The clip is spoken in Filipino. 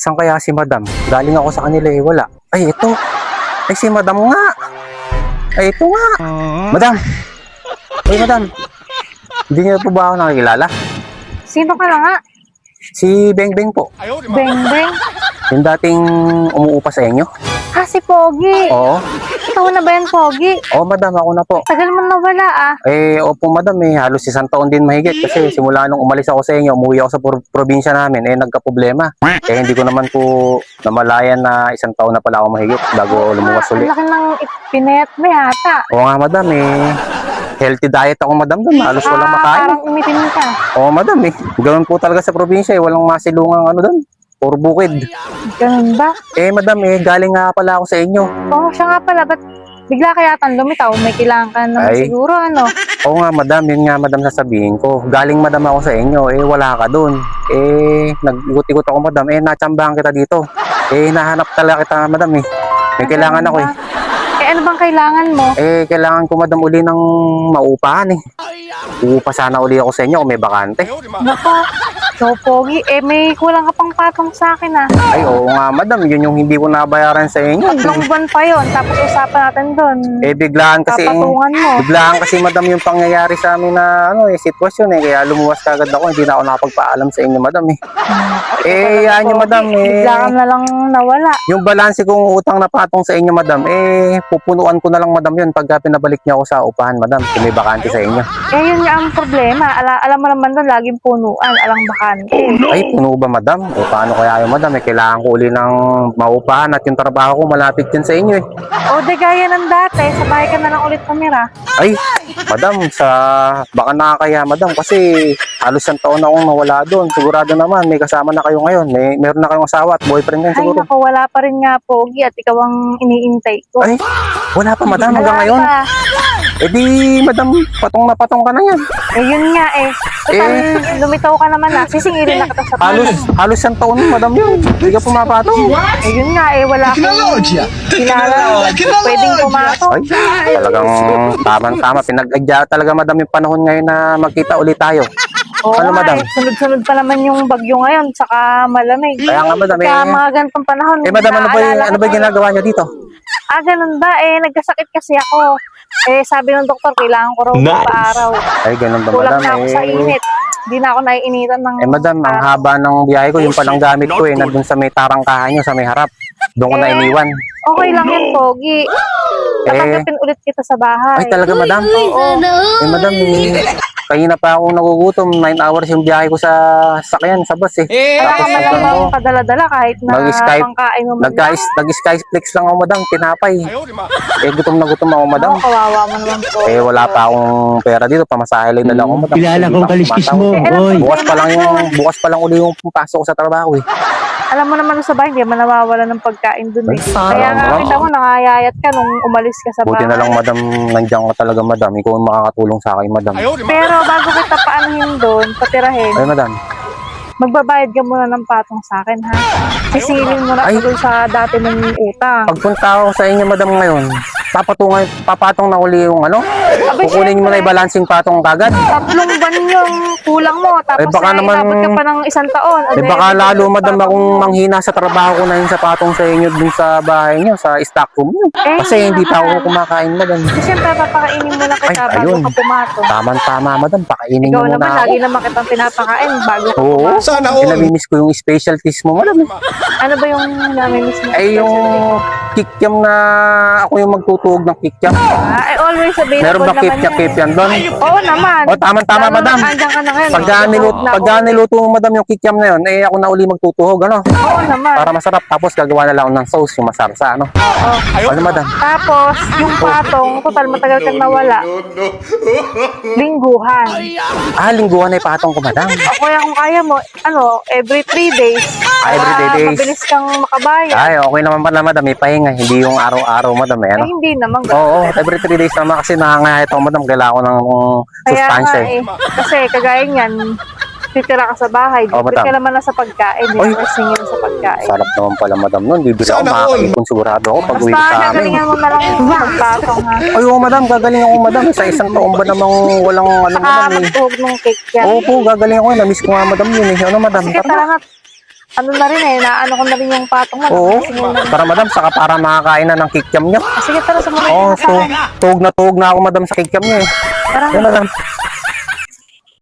Saan kaya si madam? Galing ako sa kanila eh, wala. Ay, ito. Ay, si madam nga. Ay, ito nga. Madam. Ay, madam. Hindi niyo po ba ako nakikilala? Sino ka na nga? Si Beng Beng po. Beng Beng? Yung dating umuupa sa inyo. Ah, si Pogi. Oo. Ikaw na ba yan, Pogi? Oo, madam. Ako na po. Tagal mo nawala ah. Eh, opo, madam. Eh, halos 1 taon din mahigit. Kasi simula nung umalis ako sa inyo, umuwi ako sa probinsya namin. Eh, nagka-problema. Eh, hindi ko naman po namalayan na 1 taon na pala ako mahigit bago ako lumuwas Ang ulit. laki ng pinayat mo yata. Oo nga, madam. Eh, healthy diet ako, madam. Doon. Halos walang makain. Parang umitim ka. Oo, madam. Eh, ganoon po talaga sa probinsya. Eh, walang masilungang ano doon. Puro bukid. Ganun ba? Eh, madam, eh, galing nga pala ako sa inyo. Oo, siya nga pala. Ba't bigla kaya tang lumitaw? May kailangan ka naman Ay. siguro, ano? Oo nga, madam. Yun nga, madam, sasabihin ko. Galing, madam, ako sa inyo. Eh, wala ka doon. Eh, nag-ikot-ikot ako, madam. Eh, natsambahan kita dito. Eh, nahanap talaga kita, madam, eh. May kailangan ako, eh. Eh, ano bang kailangan mo? Eh, kailangan ko, madam, uli ng maupahan, eh. Uupa sana uli ako sa inyo kung may bakante. Nako, so Pogi, eh may kulang ka pang patong sa akin ah. Ay, oo nga, madam. Yun yung hindi ko nabayaran sa inyo. 3 buwan pa yon, tapos usapan natin doon. Eh, biglaan kasi, Papatungan mo. madam, yung pangyayari sa amin na, ano, eh, sitwasyon, eh. Kaya lumuwas kagad ako. Hindi na ako nakapagpaalam sa inyo, madam, eh. Eh, yan yung, madam, eh. Bigla ka na lang nawala. Yung balanse kong utang na patong sa inyo, madam, eh, pupunuan ko na lang, madam, yun pagka pinabalik niyo ako sa upahan, madam, kung may bakante sa inyo. Eh, yun nga ang problema. Alam mo naman doon, laging punuan, alang bakante. Ay, puno ba, madam? O, paano kaya yun, madam? Eh, kailangan ko uli ng maupahan at yung trabaho ko malapit yun sa inyo, eh. O, de gaya ng dati, sa bahay ka na lang ulit tumira. Ay, madam, baka nakakaya, madam, kasi halos 1 taon na akong nawala doon. Sigurado naman, may kasama na kayo ngayon. Meron na kayong asawa at boyfriend yan Ay, siguro. naku, wala pa rin nga, Pogi, at ikaw ang iniintay ko. Ay, wala pa, madam, hanggang Wala ngayon. pa. Eh di, madam, patong na patong ka na yan. Eh, yun nga eh. Total, lumitaw ka naman na. Sisingilin na kita sa Halos 1 taon, madam, yun. Hindi ka pumapatong. Eh, yun nga eh. Wala akong kilala. Pwedeng pumasok. Ay, talagang tamang-tama. Pinag-adya talaga, madam, yung panahon ngayon na magkita ulit tayo. Oo Ano, nga madam? eh. Sunod-sunod pa naman yung bagyo ngayon. Saka malamig. Kaya nga, madam, Kaya eh. mga ganitong panahon. Eh, madam, ano naalala ba ko. ginagawa niyo dito? Ah, ganun ba? Eh, nagkasakit kasi ako. Eh, sabi ng doktor, kailangan ko raw magpa-araw. Ay, ganun ba, Kulang madam? na ako sa init. Hindi na ako naiinitan ng Eh, madam, ang araw. haba ng biyahe ko, yung palang gamit ko, eh, nandun sa may tarangkahan nyo, sa may harap. Doon ko na iniwan. Okay lang yan, Pogi. Tatanggapin ulit kita sa bahay. Ay, talaga, madam? Oo. Eh, madam, kanina pa ako nagugutom. 9 hours yung biyahe ko sa sakyan, sa bus, eh. Wala Tapos, ka man lang padala-dala kahit na Nag-Skype. pangkain mo man lang. Nag-Skyflex lang ako, madam, tinapay. Eh, gutom na gutom ako, madam. Oo, kawawa mo naman po. Eh, wala pa akong pera dito, pamasahe lang dala ko, madam. Kilala Hindi kong pa ako kaliskis sumasahod. mo, oy. Bukas pa lang uli yung pasok ko sa trabaho, eh. Alam mo naman sa bahay, hindi man nawawala ng pagkain dun eh. Kaya nga Ma'am. kita mo, nangayayat ka nung umalis ka sa Buti bahay. na lang, madam, nandiyan ka talaga, madam. Ikaw ang makakatulong sa akin, madam. Pero bago kita paanahin doon, patirahin, Ay, madam. magbabayad ka muna ng patong sa akin, ha? Sisingilin mo na Ay. ako dun sa dati mong utang. Pagpunta ako sa inyo, madam, ngayon, papatong na uli yung ano? Abay, Kukunin mo na syempre, ibalancing patong kagad. 3 buwan yung kulang mo, tapos baka naman- inabot ka pa ng 1 taon. Eh, baka lalo, madam, akong manghina sa trabaho ko na yun sa patong sa inyo dun sa bahay nyo, sa stock room nyo. Kasi hindi pa ako kumakain, madam. Siyempre, papakainin mo na kita Ay, bago ayun. ka pumatong. Tama, madam. Pakainin Ikaw nyo muna naman, ako. lagi naman kitang pinapakain bago ka Oo. pumasok. Eh, namimiss ko yung specialties mo, madam. Ano ba yung namimiss mo? Ay, yung kikiam na ako yung magtutuog ng kikiam. Ay, always available Meron ba naman yan. kikiam doon? Oo naman. O, tama, Lalo madam. na andyan ka na ngayon. Pagka niluto mo, madam, yung kikiam na yun, eh, ako na uli magtutuhog, ano? Oo naman. Para masarap. Tapos gagawa na lang ako ng sauce, yung masarsa, ano? Oo. Ano, madam? Tapos, yung patong, total matagal kang nawala. Lingguhan. Lingguhan na ipatong ko, madam. O kaya kung kaya mo, every 3 days. Every para days. Mabilis kang makabayad. Ay, okay naman pala, madam. May pahinga. Hindi yung araw-araw, madam, eh, ano? Ay, hindi naman. Oo, every 3 days naman kasi nakangahit ako, madam. Kailangan ko ng Kaya sustansya, nga eh. Kasi kagaya niyan, titira ka sa bahay, Oo, bibili madam. ka naman na sa pagkain, Oy. hindi ka singil sa pagkain. Sarap naman pala, madam, nun. Bibili ako, makakaipon sigurado ako pag uwi ko Basta sa amin. gagalingan mo na lang magpatong ha. Ay, oo, madam. Gagaling ako, madam. Sa 1 taon ba namang walang ano, Saka madam, eh. magtuhog ng cake yan. Oo po, gagaling ako. Na-miss ko nga, madam, yun, eh. Ano, madam? Sige, Tara. tara nga. ano na rin eh, naano ko na rin yung patong mo. Oo. Nagisingin na rin. Tara madam, saka para makakain na ng kikiam nyo. Sige, tara, sumunod Oo, ka na sa akin. tuhog na ako madam sa kikiam nyo eh. Tara. Yan madam.